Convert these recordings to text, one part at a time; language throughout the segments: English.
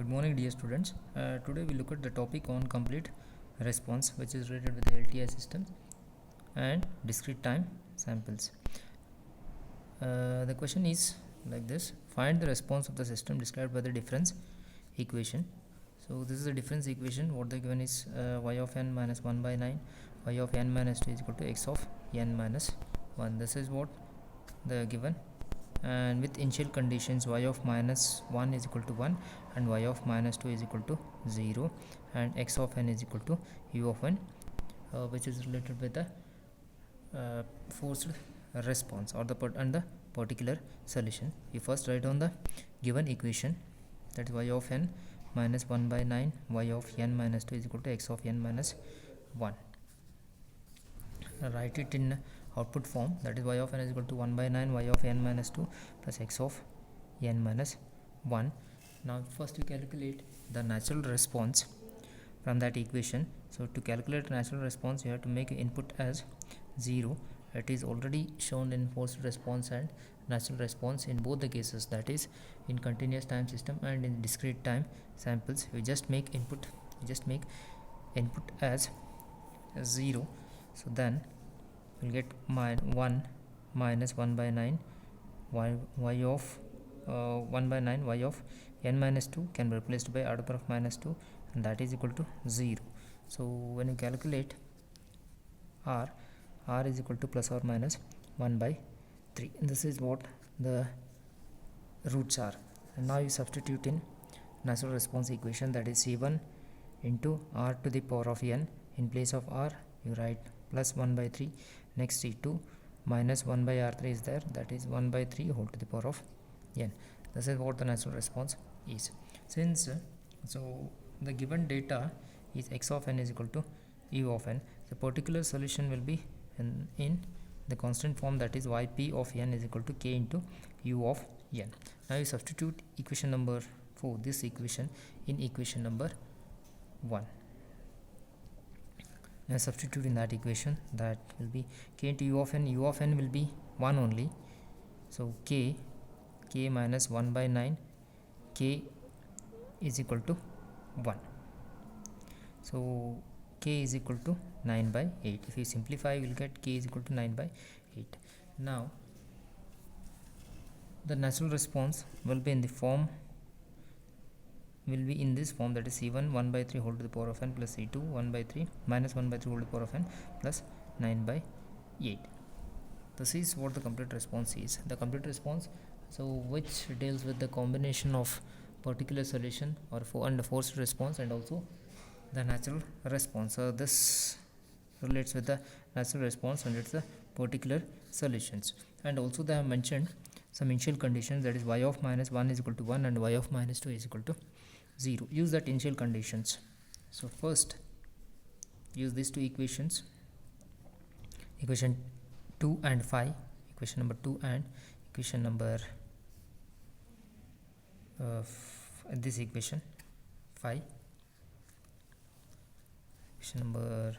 Good morning, dear students. Today we look at the topic on complete response, which is related with the LTI system and discrete time samples. The question is like this: find the response of the system described by the difference equation. So this is a difference equation. What they given is y of n minus 1 by 9, y of n minus 2 is equal to x of n minus 1. This is what the given, and with initial conditions y of minus 1 is equal to 1 and y of minus 2 is equal to 0 and x of n is equal to u of n, which is related with the forced response or the particular solution. You first write down the given equation, that is y of n minus 1 by 9, y of n minus 2 is equal to x of n minus 1. Write it in output form, that is y of n is equal to 1 by 9 y of n minus 2 plus x of n minus 1. Now first you calculate the natural response from that equation. So to calculate natural response you have to make input as 0. It is already shown in forced response and natural response in both the cases, that is in continuous time system and in discrete time samples. We just make input as 0. So then we'll get 1 minus 1 by 9 y of 1 by 9 y of n minus 2 can be replaced by r to the power of minus 2, and that is equal to 0. So when you calculate r is equal to plus or minus 1 by 3. This is what the roots are, and now you substitute in natural response equation, that is c1 into r to the power of n. In place of r you write plus 1 by 3. Next c2 minus 1 by r3 is there, that is 1 by 3 whole to the power of n. This is what the natural response is. Since so the given data is x of n is equal to u of n, the particular solution will be in the constant form, that is yp of n is equal to k into u of n. Now you substitute equation number 4, this equation, in equation number 1. Now substitute in that equation, that will be k into u of n will be 1 only. So k minus 1 by 9, k is equal to 1. So k is equal to 9 by 8. If you simplify you will get k is equal to 9 by 8. Now the natural response will be in the form, will be in this form, that is c1 1 by 3 whole to the power of n plus c2 1 by 3 minus 1 by 3 whole to the power of n plus 9 by 8. This is what the complete response is. The complete response, so which deals with the combination of particular solution or and forced response and also the natural response. So this relates with the natural response and it's the particular solutions, and also they have mentioned some initial conditions, that is y of minus 1 is equal to 1 and y of minus 2 is equal to 0. Use that initial conditions. So first use these two equations, equation 2 and 5, equation number 2 and equation number this equation 5, equation number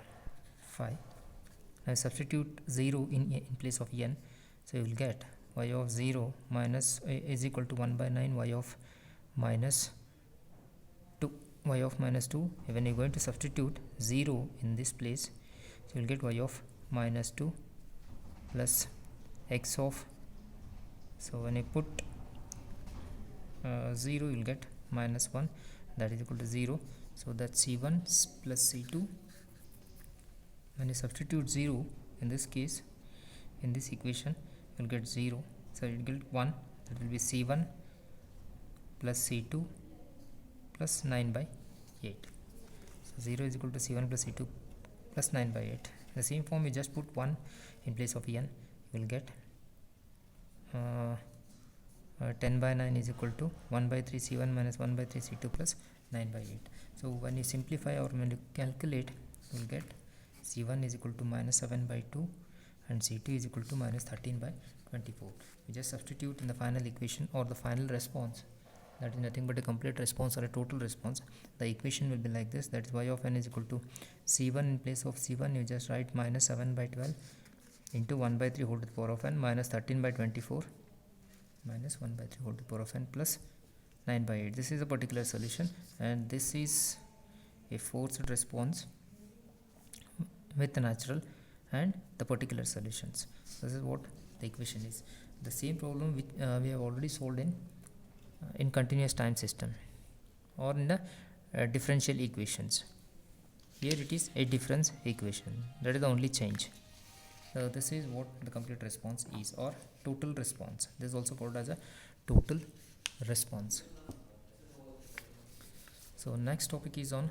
5. Now substitute 0 in place of n, so you will get y of 0 minus is equal to 1 by 9 y of minus 2 y of minus 2. When you are going to substitute 0 in this place, so you will get y of minus 2 plus x of, so when you put 0 you will get minus 1, that is equal to 0. So that's c1 plus c2. When you substitute 0 in this case, in this equation, you will get 0, so you will get 1, that will be c1 plus c2 plus 9 by 8. So 0 is equal to c1 plus c2 plus 9 by 8. In the same form you just put 1 in place of n, you will get 10 by 9 is equal to 1 by 3 c1 minus 1 by 3 c2 plus 9 by 8. So when you simplify or when you calculate, you will get c1 is equal to minus 7 by 2 and c2 is equal to minus 13 by 24. We just substitute in the final equation or the final response, that is nothing but a complete response or a total response. The equation will be like this, that is y of n is equal to c1, in place of c1 you just write minus 7 by 12 into 1 by 3 whole to the power of n minus 13 by 24 minus 1 by 3 whole to the power of n plus 9 by 8. This is a particular solution, and this is a forced response with the natural and the particular solutions. This is what the equation is. The same problem which we have already solved in continuous time system or in the differential equations. Here it is a difference equation. That is the only change. So this is what the complete response is, or total response. This is also called as a total response. So next topic is on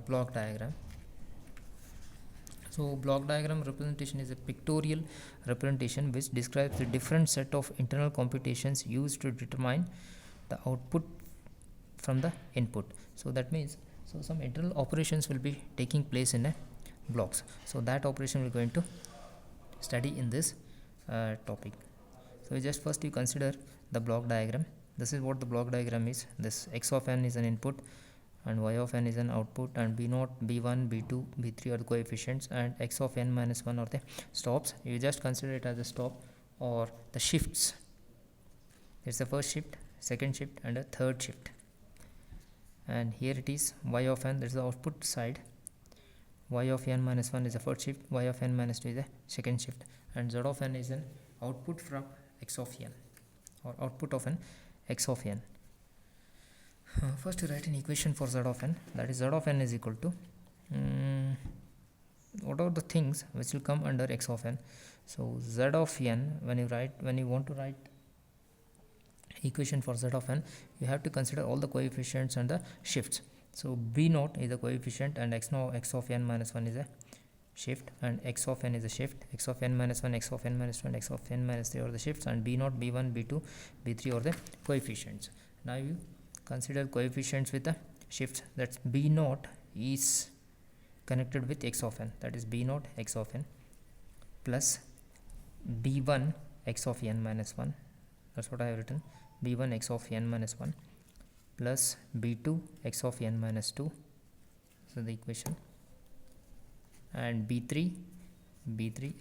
block diagram. So block diagram representation is a pictorial representation which describes the different set of internal computations used to determine the output from the input. So that means, so some internal operations will be taking place in a blocks. So that operation we are going to study in this topic. So just first you consider the block diagram. This is what the block diagram is. This x of n is an input and y of n is an output, and b0, b1, b2, b3 are the coefficients, and x of n minus 1 are the stops. You just consider it as a stop or the shifts. It's the first shift, second shift, and a third shift. And here it is y of n, that is the output side. Y of n minus 1 is the first shift, y of n minus 2 is the second shift, and z of n is an output from x of n, or output of an x of n. First you write an equation for z of n, that is z of n is equal to what are the things which will come under x of n. So z of n, when you want to write equation for z of n, you have to consider all the coefficients and the shifts. So b0 is a coefficient, and x of n minus 1 is a shift, and x of n is a shift, x of n minus 1, x of n minus 2, and x of n minus 3 are the shifts, and b0, b1, b2, b3 are the coefficients. Now you consider coefficients with the shifts. That's b0 is connected with x of n, that is b0 x of n plus b1 x of n minus 1, that's what I have written, b1 x of n minus 1 plus b2 x of n minus 2, so the equation, and b3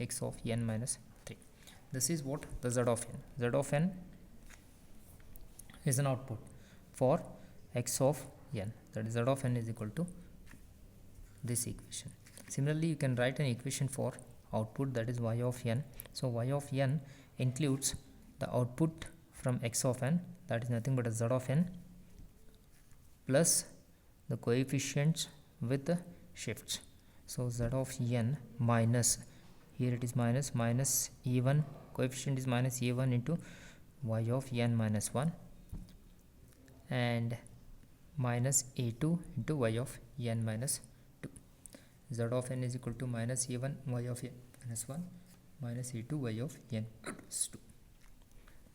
x of n minus 3. This is what the z of n. Z of n is an output for x of n, that is z of n is equal to this equation. Similarly, you can write an equation for output, that is y of n. So y of n includes the output from x of n, that is nothing but a z of n, plus the coefficients with the shifts. So z of n minus, here it is minus a1, coefficient is minus a1 into y of n minus 1, and minus a2 into y of n minus 2. Z of n is equal to minus a1 y of n minus 1 minus a2 y of n minus 2.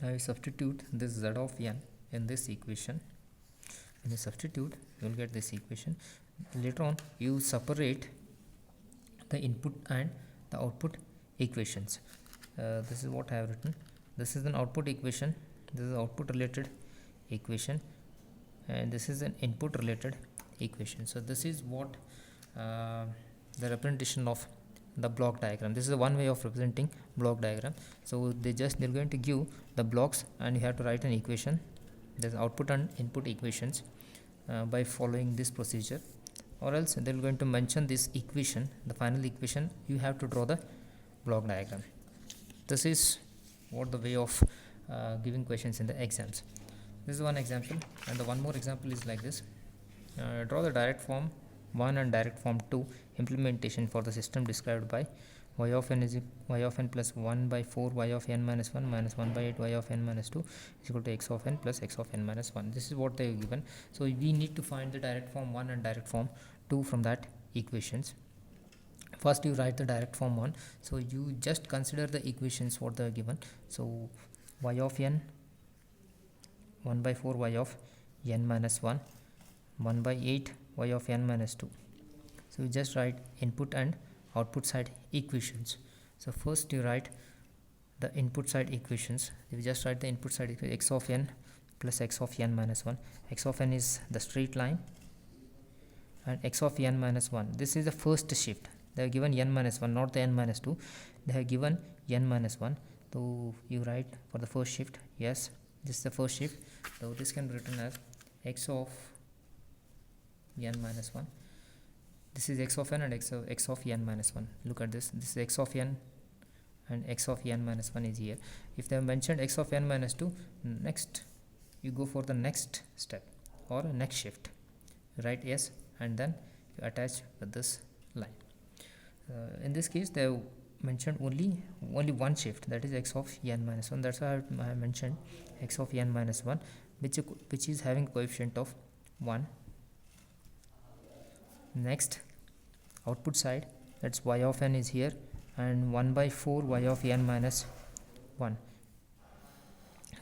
Now you substitute this z of n in this equation. When you substitute, you will get this equation. Later on, you separate the input and the output equations. This is what I have written. This is an output equation, this is output related equation, and this is an input related equation. So this is what the representation of the block diagram. This is one way of representing block diagram. So they're going to give the blocks, and you have to write an equation. There's output and input equations by following this procedure, or else they're going to mention this equation, the final equation. You have to draw the block diagram. This is what the way of giving questions in the exams. This is one example, and the one more example is like this. Draw the direct form 1 and direct form 2 implementation for the system described by y of n is y of n plus 1 by 4 y of n minus 1 minus 1 by 8 y of n minus 2 is equal to x of n plus x of n minus 1. This is what they have given. So we need to find the direct form 1 and direct form 2 from that equations. First you write the direct form 1. So you just consider the equations what they are given. So y of n 1 by 4 y of n minus 1, 1 by 8 y of n minus 2. So you just write input and output side equations. So first you write the input side equations. You just write the input side equation, x of n plus x of n minus 1. X of n is the straight line, and x of n minus 1, this is the first shift. They have given n minus 1, not the n minus 2. They have given n minus 1. So you write for the first shift, yes, this is the first shift, So this can be written as x of n minus 1. This is x of n and x of n minus 1. Look at this. This is x of n and x of n minus 1 is here. If they have mentioned x of n minus 2, next you go for the next step or next shift. Write yes and then you attach with this line. In this case they have mentioned only one shift, that is x of n minus 1. That's why I have mentioned x of n minus 1, which is having coefficient of 1. Next, output side, that's y of n is here, and 1 by 4 y of n minus 1.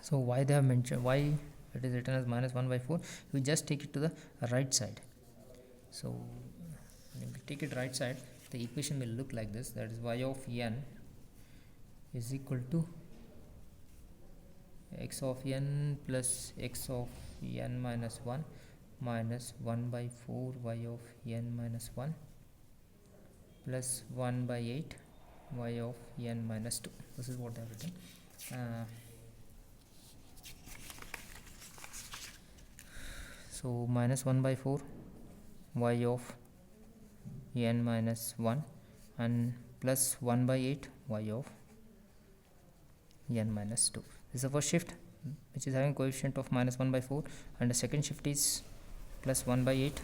So why they have mentioned, why it is written as minus 1 by 4, we just take it to the right side. So when we take it right side, the equation will look like this, that is y of n is equal to x of n plus x of n minus 1 minus 1 by 4 y of n minus 1 plus 1 by 8 y of n minus 2. This is what they have written. So minus 1 by 4 y of n minus 1 and plus 1 by 8 y of n minus 2. This is the first shift, which is having coefficient of minus 1 by 4, and the second shift is plus 1 by 8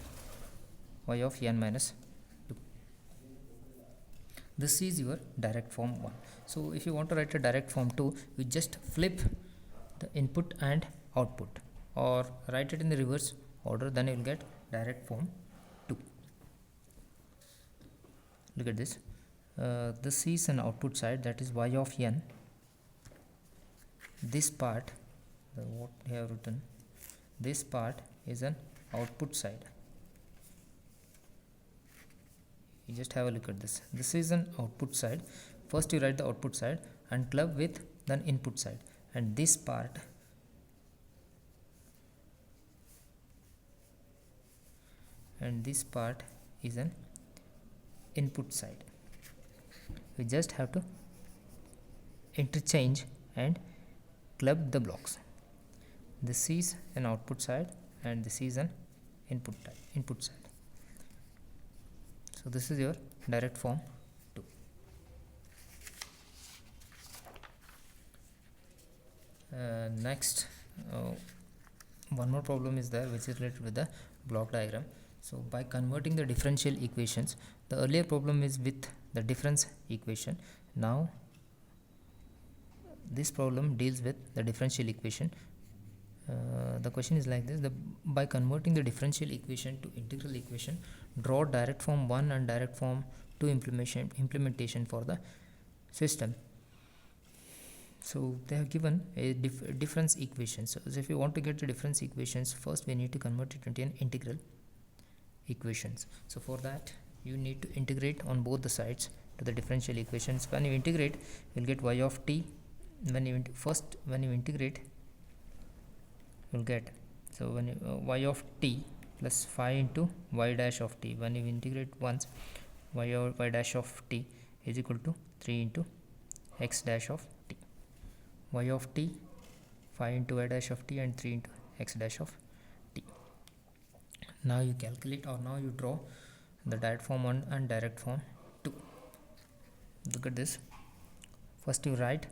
y of n minus 2. This is your direct form 1. So if you want to write a direct form 2, you just flip the input and output, or write it in the reverse order, then you will get direct form 2. Look at this. This is an output side, that is y of n. This part, what I have written, this part is an output side. You just have a look at this. This is an output side. First you write the output side and club with the input side, and this part is an input side. We just have to interchange and club the blocks. This is an output side and this is an input side. So this is your direct form 2. Next, one more problem is there, which is related with the block diagram. So by converting the differential equations, the earlier problem is with the difference equation. Now this problem deals with the differential equation. The question is like this: by converting the differential equation to integral equation, draw direct form 1 and direct form 2 implementation for the system. So they have given a difference equation. So if you want to get the difference equations, first we need to convert it into an integral equations. So for that you need to integrate on both the sides to the differential equations. When you integrate, you will get y of t. When you integrate, you will get, so when you, y of t plus 5 into y dash of t. When you integrate once, y dash of t is equal to 3 into x dash of t. Y of t, 5 into y dash of t, and 3 into x dash of t. Now you calculate, or now you draw the direct form 1 and direct form 2. Look at this. First you write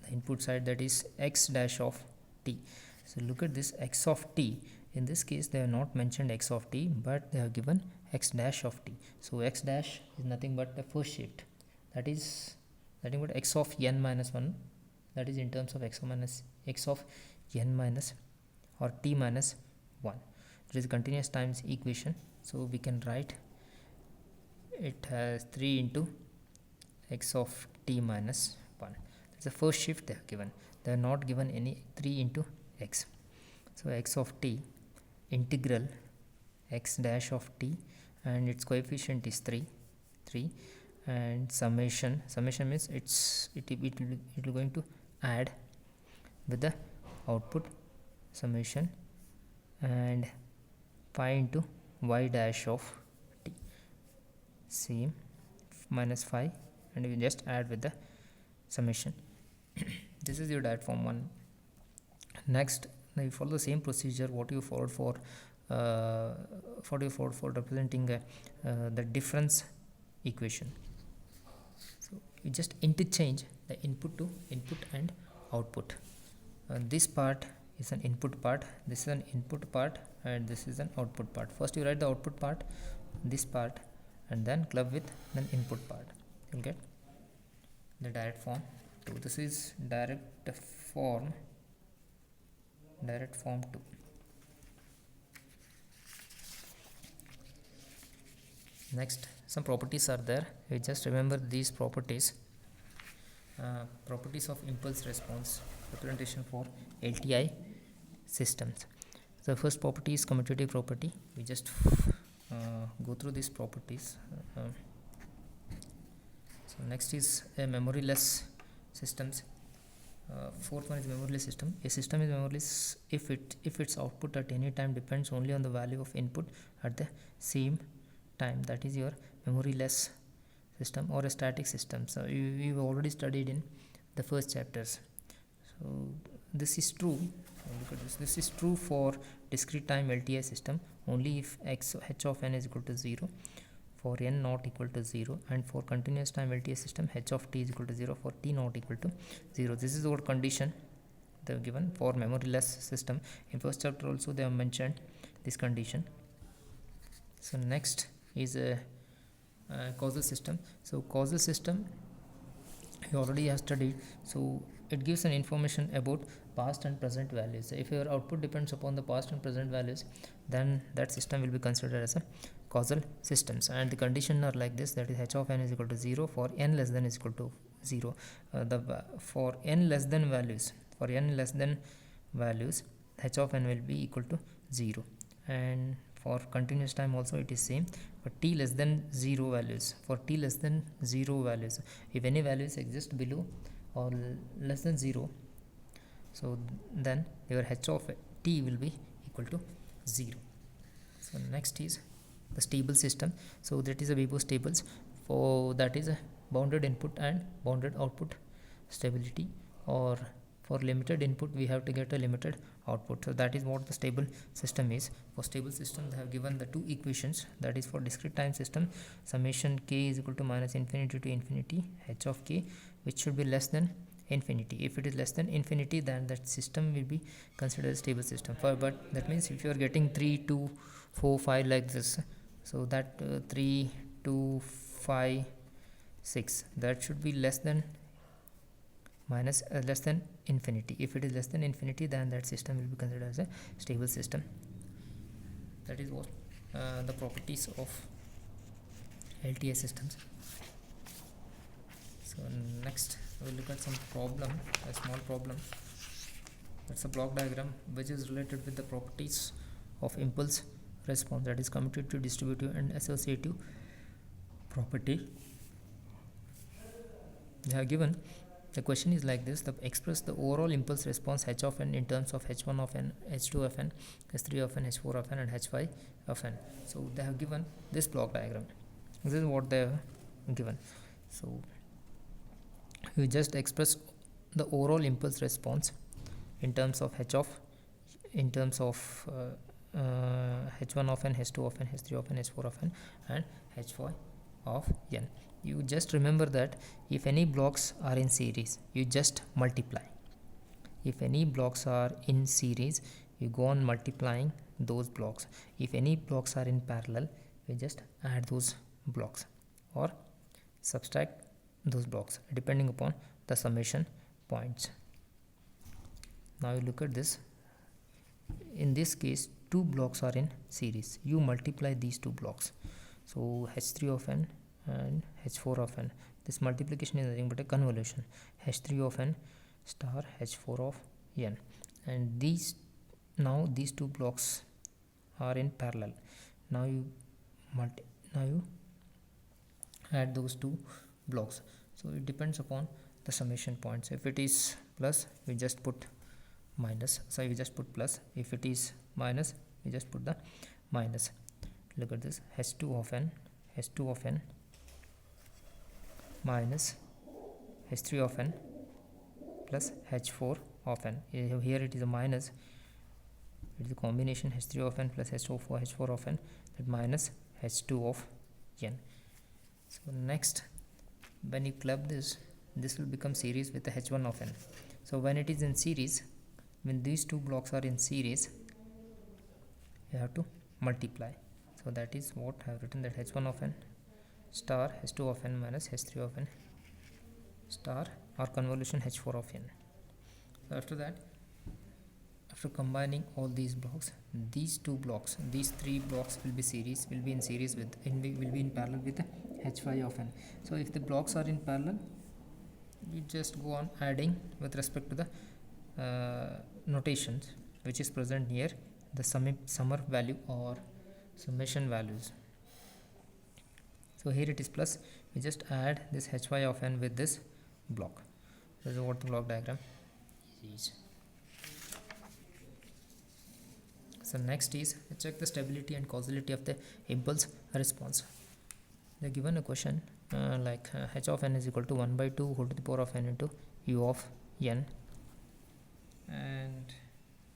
the input side, that is x dash of t. So look at this, x of t. In this case they have not mentioned x of t, but they have given x dash of t. So x dash is nothing but the first shift, that is nothing but x of n minus 1, that is in terms of x of n minus or t minus 1. It is a continuous times equation, so we can write it as 3 into x of t minus 1. That's the first shift they have given. They have not given any 3 into x. So x of t integral x dash of t, and its coefficient is 3, and summation means it will going to add with the output summation, and 5 into y dash of t, same, minus 5, and we just add with the summation. This is your direct form 1. Next, Now you follow the same procedure what you followed for representing the difference equation. So you just interchange the input to input and output. This part is an input part, this is an input part, and this is an output part. First you write the output part, this part, and then club with an input part. You'll get the direct form 2. This is direct form 2. Next, some properties are there. You just remember these properties. Properties of impulse response representation for LTI systems. The first property is commutative property. We just go through these properties. So next is a memoryless systems. Fourth one is memoryless system. A system is memoryless if its output at any time depends only on the value of input at the same time. That is your memoryless system or a static system. So we've already studied in the first chapters. So this is true. Look at this. This is true for discrete time LTI system only if h of n is equal to 0, for n not equal to 0, and for continuous time LTI system h of t is equal to 0 for t not equal to 0. This is our condition they have given for memoryless system. In first chapter also they have mentioned this condition. So next is a causal system. So causal system you already have studied. So it gives an information about past and present values. If your output depends upon the past and present values, then that system will be considered as a causal systems, and the condition are like this, that is h of n is equal to 0 for n less than is equal to 0. For n less than values, h of n will be equal to 0, and for continuous time also it is same. For t less than 0 values, if any values exist below or less than 0, so then your h of t will be equal to 0. So next is the stable system. So that is a Weber's tables. For that is a bounded input and bounded output stability, or for limited input we have to get a limited output. So that is what the stable system is. For stable system they have given the two equations, that is for discrete time system summation k is equal to minus infinity to infinity h of k, which should be less than infinity. If it is less than infinity, then that system will be considered a stable system. But that means if you are getting 3, 2, 4, 5 like this, so that 3, 2, 5, 6, that should be less than infinity. If it is less than infinity, then that system will be considered as a stable system. That is what the properties of LTI systems. So next we will look at some problem, a small problem. That's a block diagram which is related with the properties of impulse response, that is commutative, distributive and associative property. They have given the question is like this: express the overall impulse response h of n in terms of h1 of n, h2 of n, h3 of n, h4 of n and h5 of n. So they have given this block diagram. This is what they have given. So you just express the overall impulse response in terms of h1 of n, h2 of n, h3 of n, h4 of n and h5 of n. You just remember that if any blocks are in series, you just multiply. If any blocks are in series, you go on multiplying those blocks. If any blocks are in parallel, you just add those blocks or subtract those blocks depending upon the summation points. Now you look at this. In this case, two blocks are in series. You multiply these two blocks. So h3 of n and h4 of n. This multiplication is nothing but a convolution. h3 of n star h4 of n, and these two blocks are in parallel. Now you add those two blocks. So it depends upon the summation points. If it is plus, we just put minus. So we just put plus. If it is minus, we just put the minus. Look at this: h2 of n minus h3 of n plus h4 of n. Here it is a minus, it is the combination H3 of n plus H4 of n, that minus H2 of n. So next, when you club this will become series with the H1 of n. So when it is in series, when these two blocks are in series, you have to multiply. So that is what I have written, that H1 of n star H2 of n minus H3 of n star or convolution H4 of n. So after that, after combining all these blocks, these two blocks, these three blocks will be in series with, will be in parallel with H5 of n. So if the blocks are in parallel, you just go on adding with respect to the notations which is present near the summer value or summation values. So here it is plus, we just add this Hy of n with this block. This is what the block diagram is. So next is check the stability and causality of the impulse response. They are given a question like h of n is equal to 1 by 2 whole to the power of n into u of n, and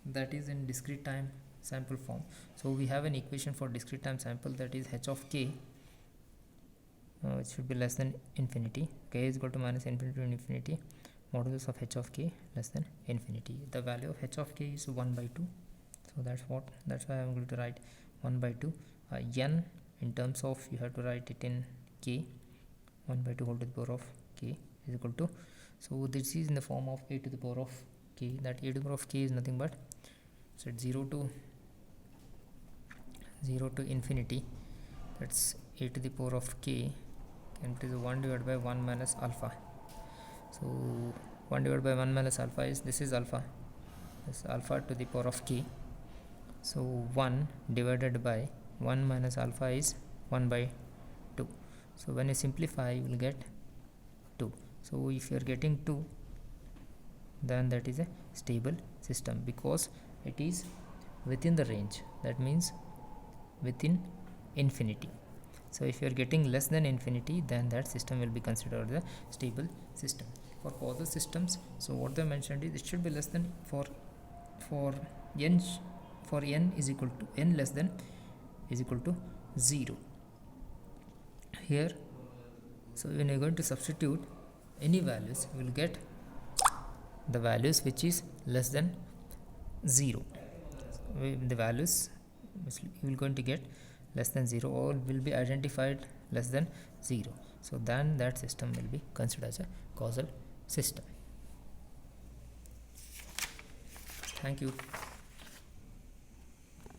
that is in discrete time sample form. So we have an equation for discrete time sample, that is h of k, which should be less than infinity. K is equal to minus infinity to infinity, modulus of h of k less than infinity. The value of h of k is 1 by 2. So that's why I'm going to write 1 by 2. N in terms of, you have to write it in k, 1 by 2 whole to the power of k is equal to, so this is in the form of a to the power of k, that a to the power of k is nothing but, so it's 0 to infinity, that's a to the power of k, and it is 1 divided by 1 minus alpha. So 1 divided by 1 minus alpha is, this is alpha, this alpha to the power of k. So 1 divided by 1 minus alpha is 1 by 2. So when you simplify, you will get 2. So if you are getting 2, then that is a stable system, because it is within the range, that means within infinity. So if you are getting less than infinity, then that system will be considered the stable system. For causal systems, so what they mentioned is, it should be less than for n is equal to, n less than is equal to 0 here. So when you are going to substitute any values, you will get the values which is less than 0. The values you will going to get less than 0, or will be identified less than 0. So then that system will be considered as a causal system. Thank you.